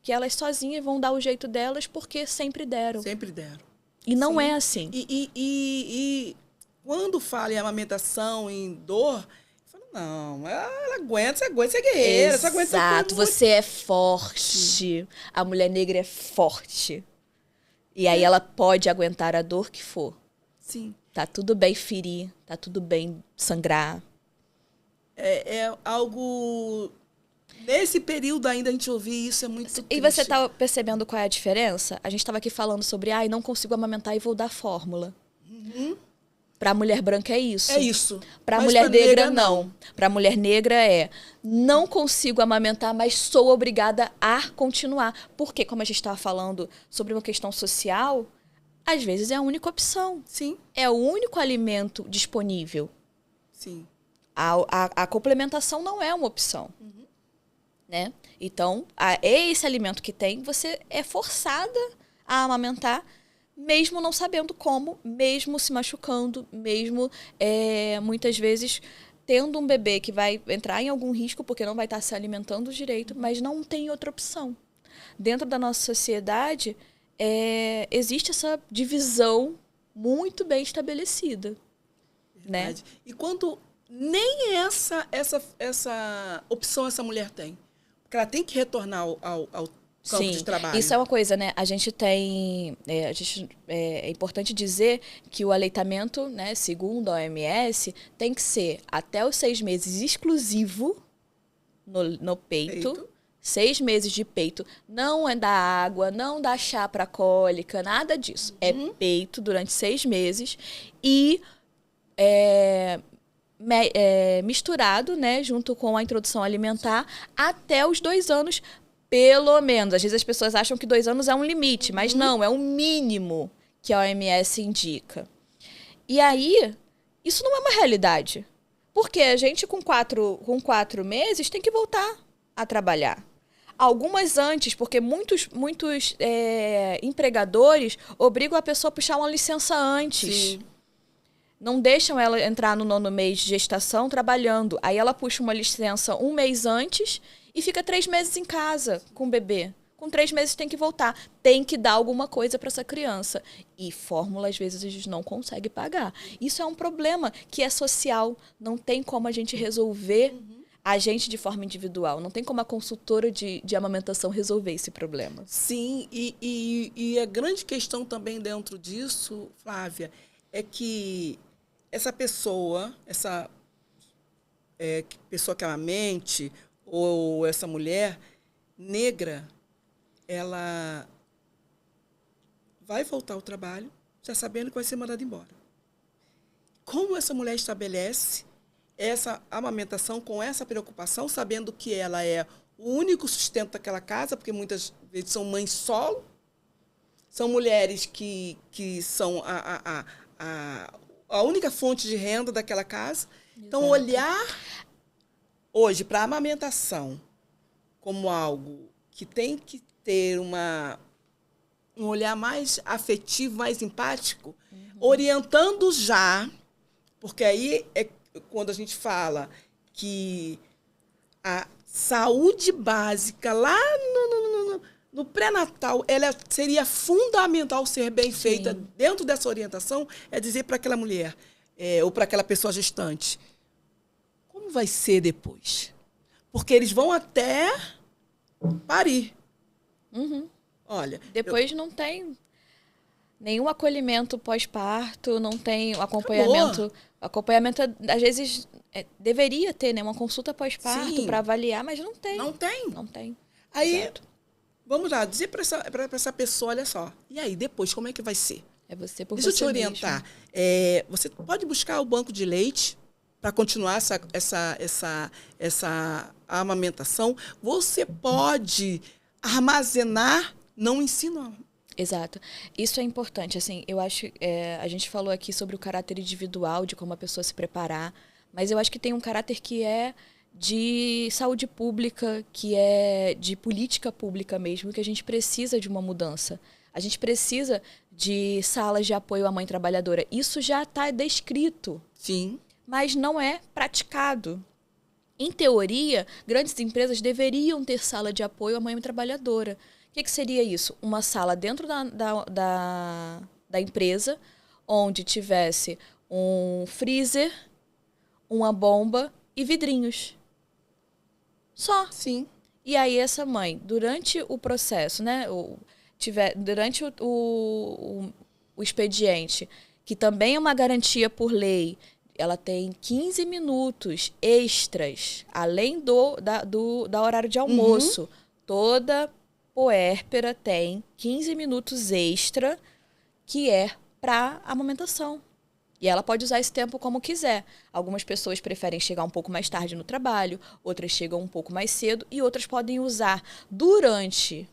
Que elas sozinhas vão dar o jeito delas porque sempre deram. Sempre deram. E não Sim. é assim. E quando fala em amamentação, em dor, eu falo, não, ela aguenta, você é guerreira, você aguenta Exato, tudo. você é forte. A mulher negra é forte. E aí ela pode aguentar a dor que for. Sim. Tá tudo bem ferir, tá tudo bem sangrar. É algo... Nesse período ainda a gente ouvir isso é muito triste. E você tá percebendo qual é a diferença? A gente estava aqui falando sobre, não consigo amamentar e vou dar fórmula. Pra mulher branca é isso. É isso. Pra Mas mulher pra negra, negra, não. Pra mulher negra não consigo amamentar, mas sou obrigada a continuar. Porque, como a gente estava falando sobre uma questão social, às vezes é a única opção. Sim. É o único alimento disponível. Sim. A complementação não é uma opção. Né? Então, esse alimento que tem, você é forçada a amamentar, mesmo não sabendo como, mesmo se machucando, mesmo muitas vezes tendo um bebê que vai entrar em algum risco porque não vai estar se alimentando direito, mas não tem outra opção. Dentro da nossa sociedade, existe essa divisão muito bem estabelecida. Verdade. Né? E quando nem essa opção essa mulher tem. Porque ela tem que retornar ao campo de trabalho. Isso é uma coisa, né? A gente tem... é importante dizer que o aleitamento, né, segundo a OMS, tem que ser até os 6 meses exclusivo no peito. 6 meses de peito. Não é dar água, não dá chá para cólica, nada disso. É peito durante 6 meses e... misturado, né, junto com a introdução alimentar, até os 2 anos, pelo menos. Às vezes as pessoas acham que 2 anos é um limite, mas não, é o mínimo que a OMS indica. E aí, isso não é uma realidade. Porque a gente, com 4 meses, tem que voltar a trabalhar. Algumas antes, porque muitos empregadores obrigam a pessoa a puxar uma licença antes. Sim. Não deixam ela entrar no 9º mês de gestação trabalhando. Aí ela puxa uma licença 1 mês antes e fica 3 meses em casa com o bebê. Com 3 meses tem que voltar. Tem que dar alguma coisa para essa criança. E fórmula, às vezes, a gente não consegue pagar. Isso é um problema que é social. Não tem como a gente resolver a gente de forma individual. Não tem como a consultora de amamentação resolver esse problema. Sim, e a grande questão também dentro disso, Flávia, é que essa pessoa que amamente, ou essa mulher negra, ela vai voltar ao trabalho já sabendo que vai ser mandada embora. Como essa mulher estabelece essa amamentação com essa preocupação, sabendo que ela é o único sustento daquela casa, porque muitas vezes são mães solo, são mulheres que são a única fonte de renda daquela casa. Exato. Então, olhar hoje para a amamentação como algo que tem que ter um olhar mais afetivo, mais empático, orientando já, porque aí é quando a gente fala que a saúde básica lá no pré-natal, ela seria fundamental ser bem feita dentro dessa orientação, é dizer para aquela mulher ou para aquela pessoa gestante, como vai ser depois? Porque eles vão até parir. Olha, Depois não tem nenhum acolhimento pós-parto, não tem acompanhamento. Acompanhamento, às vezes, deveria ter, né? Uma consulta pós-parto para avaliar, mas não tem. Não tem. Não tem. Aí, Exato. vamos lá, dizer para essa pessoa, olha só, e aí, depois, como é que vai ser? É você por Deixa eu te você orientar. Você pode buscar o banco de leite para continuar essa amamentação. Você pode armazenar, não ensina. Exato. Isso é importante. Assim, eu acho, a gente falou aqui sobre o caráter individual, de como a pessoa se preparar, mas eu acho que tem um caráter que é de saúde pública, que é de política pública mesmo, que a gente precisa de uma mudança. A gente precisa de salas de apoio à mãe trabalhadora. Isso já está descrito. Sim. Mas não é praticado. Em teoria, grandes empresas deveriam ter sala de apoio à mãe trabalhadora. O que seria isso? Uma sala dentro da empresa, onde tivesse um freezer, uma bomba e vidrinhos. Só. Sim. E aí essa mãe, durante o processo, né, durante o expediente, que também é uma garantia por lei, ela tem 15 minutos extras, além do horário de almoço. Toda puérpera tem 15 minutos extra, que é para amamentação. E ela pode usar esse tempo como quiser. Algumas pessoas preferem chegar um pouco mais tarde no trabalho, outras chegam um pouco mais cedo, e outras podem usar durante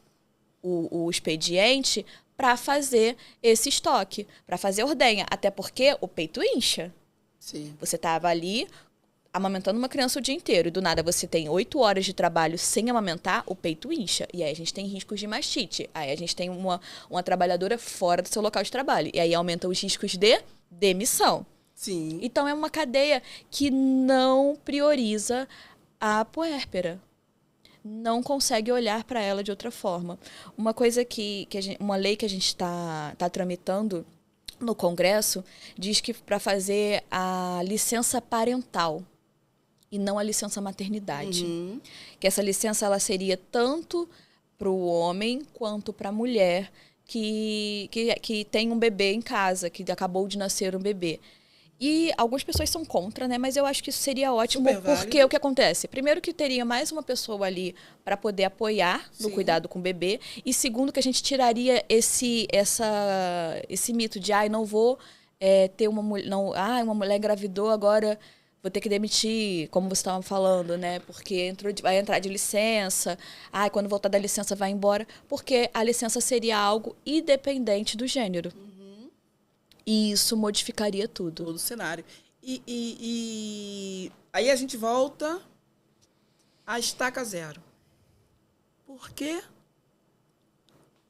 o expediente para fazer esse estoque, para fazer ordenha. Até porque o peito incha. Sim. Você estava ali amamentando uma criança o dia inteiro e do nada você tem 8 horas de trabalho sem amamentar, o peito incha. E aí a gente tem riscos de mastite. Aí a gente tem uma trabalhadora fora do seu local de trabalho. E aí aumenta os riscos de demissão. Sim. Então é uma cadeia que não prioriza a puérpera. Não consegue olhar para ela de outra forma. Uma coisa uma lei que a gente está tramitando no Congresso diz que para fazer a licença parental e não a licença maternidade. Que essa licença ela seria tanto para o homem quanto para a mulher que tem um bebê em casa, que acabou de nascer um bebê. E algumas pessoas são contra, né? Mas eu acho que isso seria ótimo, porque o que acontece? Primeiro que teria mais uma pessoa ali para poder apoiar no cuidado com o bebê. E segundo que a gente tiraria esse mito de não vou ter uma mulher... uma mulher engravidou, agora vou ter que demitir, como você estava falando, né? Porque vai entrar de licença. Quando voltar da licença vai embora. Porque a licença seria algo independente do gênero. E isso modificaria tudo. Todo o cenário. E aí a gente volta à estaca zero. Porque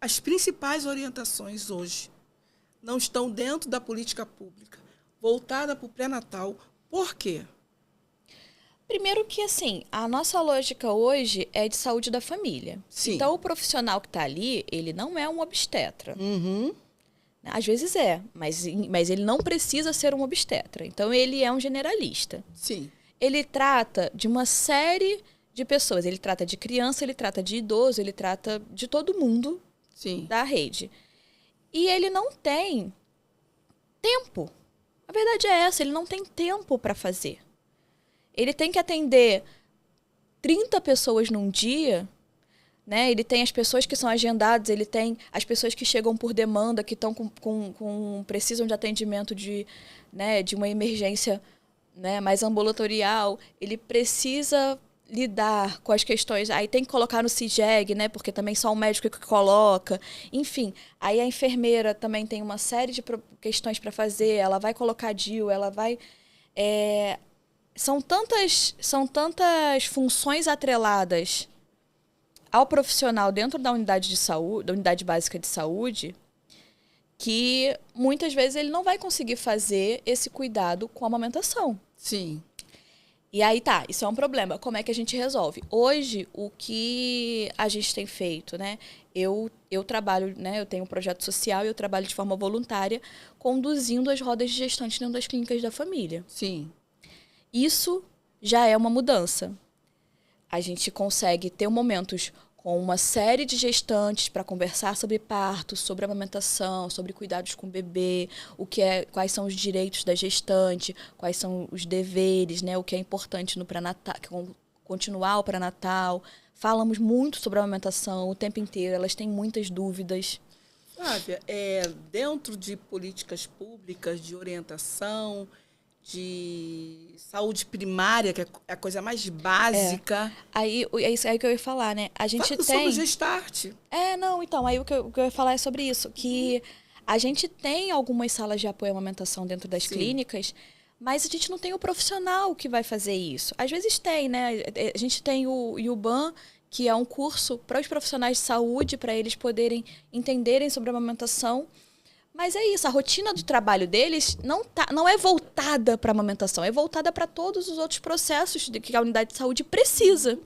as principais orientações hoje não estão dentro da política pública, voltada para o pré-natal. Por quê? Primeiro que, assim, a nossa lógica hoje é de saúde da família. Sim. Então, o profissional que está ali, ele não é um obstetra. Uhum. Às vezes mas ele não precisa ser um obstetra. Então, ele é um generalista. Sim. Ele trata de uma série de pessoas. Ele trata de criança, ele trata de idoso, ele trata de todo mundo da rede. E ele não tem tempo. A verdade é essa, ele não tem tempo para fazer. Ele tem que atender 30 pessoas num dia, né? Ele tem as pessoas que são agendadas, ele tem as pessoas que chegam por demanda, que estão precisam de atendimento de uma emergência, né, mais ambulatorial. Ele precisa lidar com as questões. Aí tem que colocar no CIGEG, né? Porque também só o médico que coloca. Enfim, aí a enfermeira também tem uma série de questões para fazer. Ela vai colocar DIU, ela vai... São tantas funções atreladas ao profissional dentro da unidade de saúde, da unidade básica de saúde, que muitas vezes ele não vai conseguir fazer esse cuidado com a amamentação. Sim. E aí tá, isso é um problema. Como é que a gente resolve? Hoje, o que a gente tem feito, né? Eu trabalho, né? Eu tenho um projeto social e eu trabalho de forma voluntária conduzindo as rodas de gestantes dentro das clínicas da família. Sim. Isso já é uma mudança. A gente consegue ter momentos com uma série de gestantes para conversar sobre parto, sobre amamentação, sobre cuidados com o bebê, quais são os direitos da gestante, quais são os deveres, né, o que é importante no pré-natal, continuar o pré-natal. Falamos muito sobre a amamentação o tempo inteiro, elas têm muitas dúvidas. Flávia, dentro de políticas públicas de orientação, de saúde primária, que é a coisa mais básica. Aí, é isso aí que eu ia falar, né? A gente Fala tem... sobre o Gestart. Não, então, aí o que eu ia falar é sobre isso, que a gente tem algumas salas de apoio à amamentação dentro das clínicas, mas a gente não tem o profissional que vai fazer isso. Às vezes tem, né? A gente tem o IUBAN, que é um curso para os profissionais de saúde, para eles poderem entenderem sobre a amamentação. Mas é isso, a rotina do trabalho deles não é voltada para a amamentação, é voltada para todos os outros processos que a unidade de saúde precisa.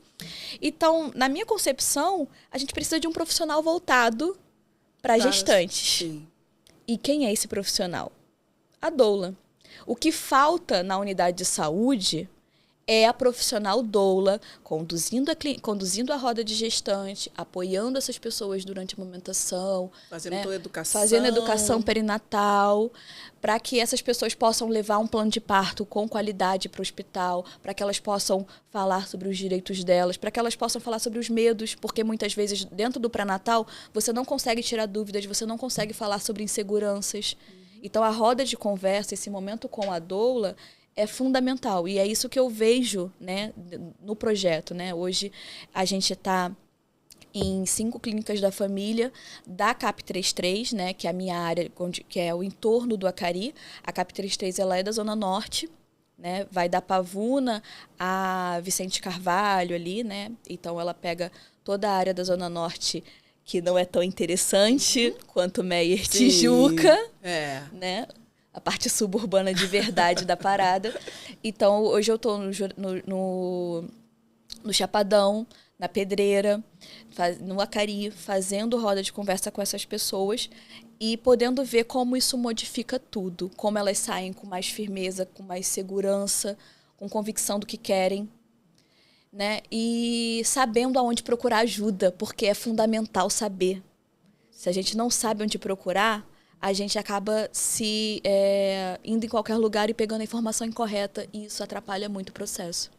Então, na minha concepção, a gente precisa de um profissional voltado para gestantes. Sim. E quem é esse profissional? A doula. O que falta na unidade de saúde é a profissional doula conduzindo a roda de gestante, apoiando essas pessoas durante a amamentação. Fazendo toda a educação. Fazendo educação perinatal, para que essas pessoas possam levar um plano de parto com qualidade para o hospital, para que elas possam falar sobre os direitos delas, para que elas possam falar sobre os medos, porque muitas vezes dentro do pré-natal você não consegue tirar dúvidas, você não consegue falar sobre inseguranças. Então a roda de conversa, esse momento com a doula, é fundamental. E é isso que eu vejo, né, no projeto, né? Hoje a gente está em 5 clínicas da família da CAP 33, né, que é a minha área, que é o entorno do Acari. A CAP 33 ela é da Zona Norte, né? Vai da Pavuna a Vicente Carvalho ali, né? Então ela pega toda a área da Zona Norte, que não é tão interessante quanto Meier Tijuca, né? A parte suburbana de verdade da parada. Então, hoje eu estou no Chapadão, na Pedreira, no Acari, fazendo roda de conversa com essas pessoas e podendo ver como isso modifica tudo. Como elas saem com mais firmeza, com mais segurança, com convicção do que querem, né? E sabendo aonde procurar ajuda, porque é fundamental saber. Se a gente não sabe onde procurar, a gente acaba indo em qualquer lugar e pegando a informação incorreta, e isso atrapalha muito o processo.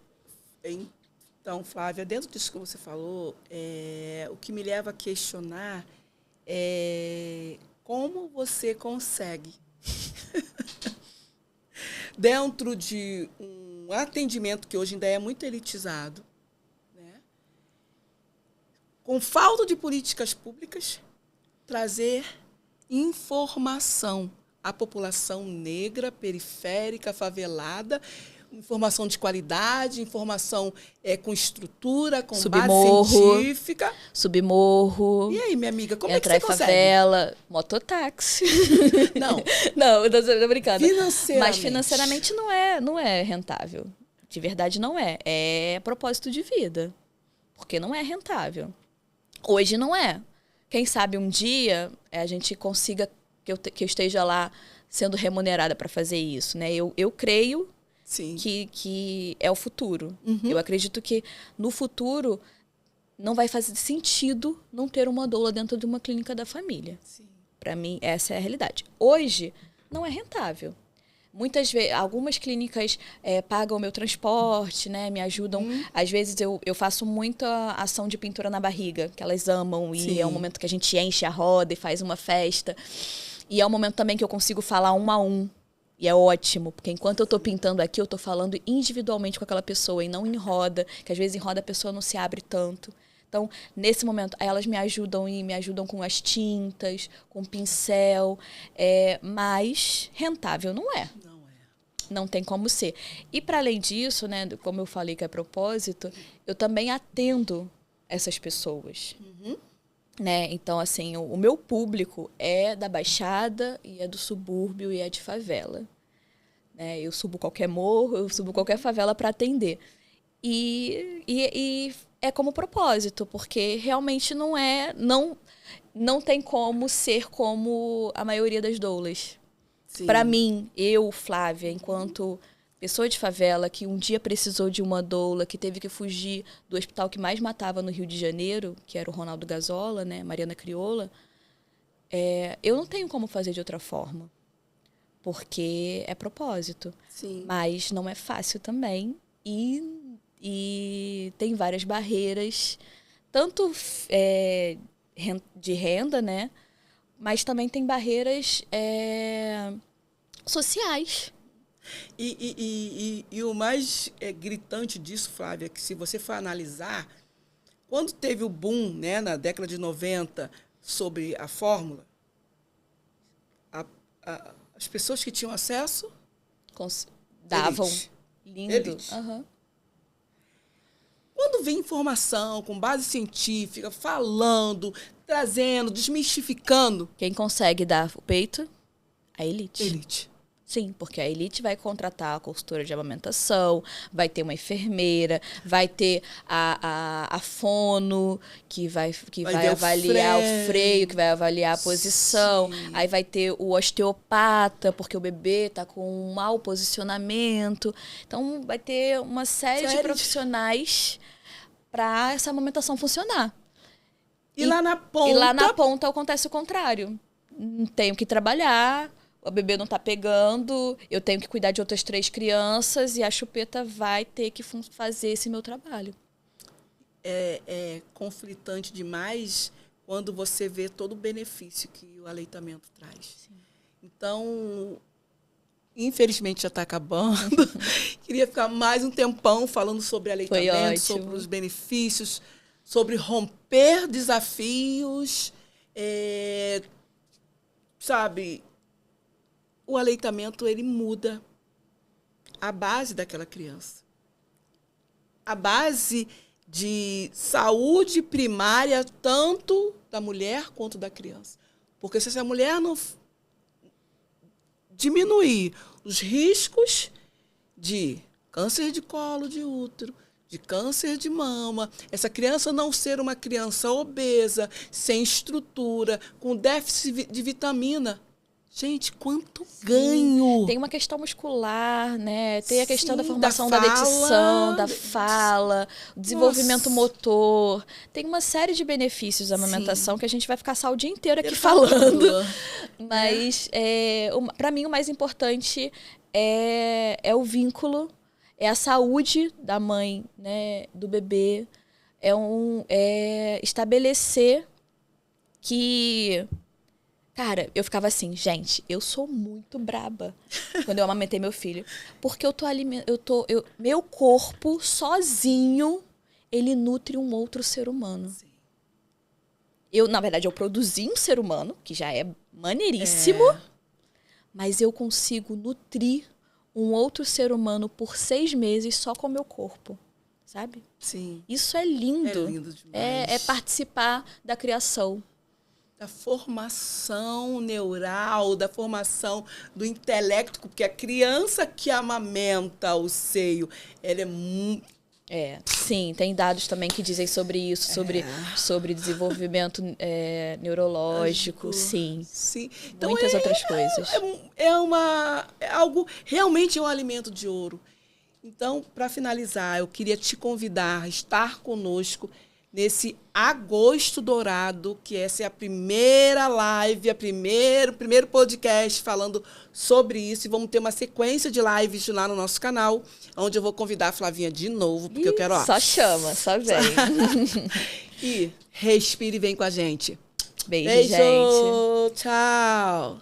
Então, Flávia, dentro disso que você falou, o que me leva a questionar é como você consegue, dentro de um atendimento que hoje ainda é muito elitizado, né, com falta de políticas públicas, trazer informação à população negra, periférica, favelada, informação de qualidade, informação com estrutura, com Submorro, base científica. Submorro. E aí, minha amiga, como é que você consegue? Entrar em favela, mototáxi. Não, eu tô brincando. Mas financeiramente não é rentável. De verdade não é. É propósito de vida. Porque não é rentável. Hoje não é. Quem sabe um dia a gente consiga que eu esteja lá sendo remunerada para fazer isso, né? Eu creio que é o futuro. Eu acredito que no futuro não vai fazer sentido não ter uma doula dentro de uma clínica da família. Para mim, essa é a realidade. Hoje, não é rentável. Muitas vezes, algumas clínicas pagam o meu transporte, né? Me ajudam. Às vezes eu faço muita ação de pintura na barriga, que elas amam. E é um momento que a gente enche a roda e faz uma festa. E é um momento também que eu consigo falar 1 a 1. E é ótimo, porque enquanto eu estou pintando aqui, eu estou falando individualmente com aquela pessoa e não em roda, que às vezes em roda a pessoa não se abre tanto. Então, nesse momento, elas me ajudam com as tintas, com pincel, mas rentável não é. Não tem como ser. E, para além disso, né, como eu falei que é propósito, eu também atendo essas pessoas. Né? Então, assim, o meu público é da Baixada, e é do subúrbio, e é de favela. Né? Eu subo qualquer morro, eu subo qualquer favela para atender. E é como propósito, porque realmente não tem como ser como a maioria das doulas. Para mim, eu, Flávia, enquanto pessoa de favela que um dia precisou de uma doula, que teve que fugir do hospital que mais matava no Rio de Janeiro, que era o Ronaldo Gazola, né, Mariana Crioula, eu não tenho como fazer de outra forma, porque é propósito. Sim. Mas não é fácil também, e tem várias barreiras, tanto de renda, né, mas também tem barreiras sociais. E o mais gritante disso, Flávia, é que se você for analisar, quando teve o boom, né, na década de 90, sobre a fórmula, as pessoas que tinham acesso davam. Elite. Lindo. Elite. Uhum. Quando vem informação com base científica, falando, trazendo, desmistificando... Quem consegue dar o peito? A elite. Elite. Sim, porque a elite vai contratar a consultora de amamentação, vai ter uma enfermeira, vai ter a fono, que vai avaliar o freio, que vai avaliar a posição. Sim. Aí vai ter o osteopata, porque o bebê está com um mau posicionamento. Então, vai ter uma série de profissionais para essa amamentação funcionar. E lá na ponta... E lá na ponta acontece o contrário. Tenho que trabalhar... O bebê não está pegando, eu tenho que cuidar de outras 3 crianças e a chupeta vai ter que fazer esse meu trabalho. É conflitante demais quando você vê todo o benefício que o aleitamento traz. Sim. Então, infelizmente já está acabando. Queria ficar mais um tempão falando sobre aleitamento, sobre os benefícios, sobre romper desafios, sabe... O aleitamento, ele muda a base daquela criança. A base de saúde primária, tanto da mulher quanto da criança. Porque se essa mulher não diminuir os riscos de câncer de colo de útero, de câncer de mama, essa criança não ser uma criança obesa, sem estrutura, com déficit de vitamina... Gente, quanto ganho! Tem uma questão muscular, né? Tem a questão da formação da dentição, da fala, o desenvolvimento motor. Tem uma série de benefícios da amamentação que a gente vai ficar só o dia inteiro aqui falando. Mas, para mim, o mais importante é o vínculo, é a saúde da mãe, né? Do bebê. É estabelecer que... Cara, eu ficava assim, gente, eu sou muito braba quando eu amamentei meu filho. Porque meu corpo, sozinho, ele nutre um outro ser humano. Sim. Na verdade, eu produzi um ser humano, que já é maneiríssimo, mas eu consigo nutrir um outro ser humano por 6 meses só com o meu corpo, sabe? Sim. Isso é lindo. É lindo demais. É participar da criação. Da formação neural, da formação do intelecto, porque a criança que amamenta o seio, ela é muito... Sim, tem dados também que dizem sobre isso, sobre desenvolvimento neurológico, sim. Então, muitas outras coisas. É algo, realmente é um alimento de ouro. Então, para finalizar, eu queria te convidar a estar conosco nesse Agosto Dourado, que essa é a primeira live, o primeiro podcast falando sobre isso. E vamos ter uma sequência de lives lá no nosso canal, onde eu vou convidar a Flavinha de novo, porque eu quero... Só chama, só vem. E respire e vem com a gente. Beijo, gente. Tchau.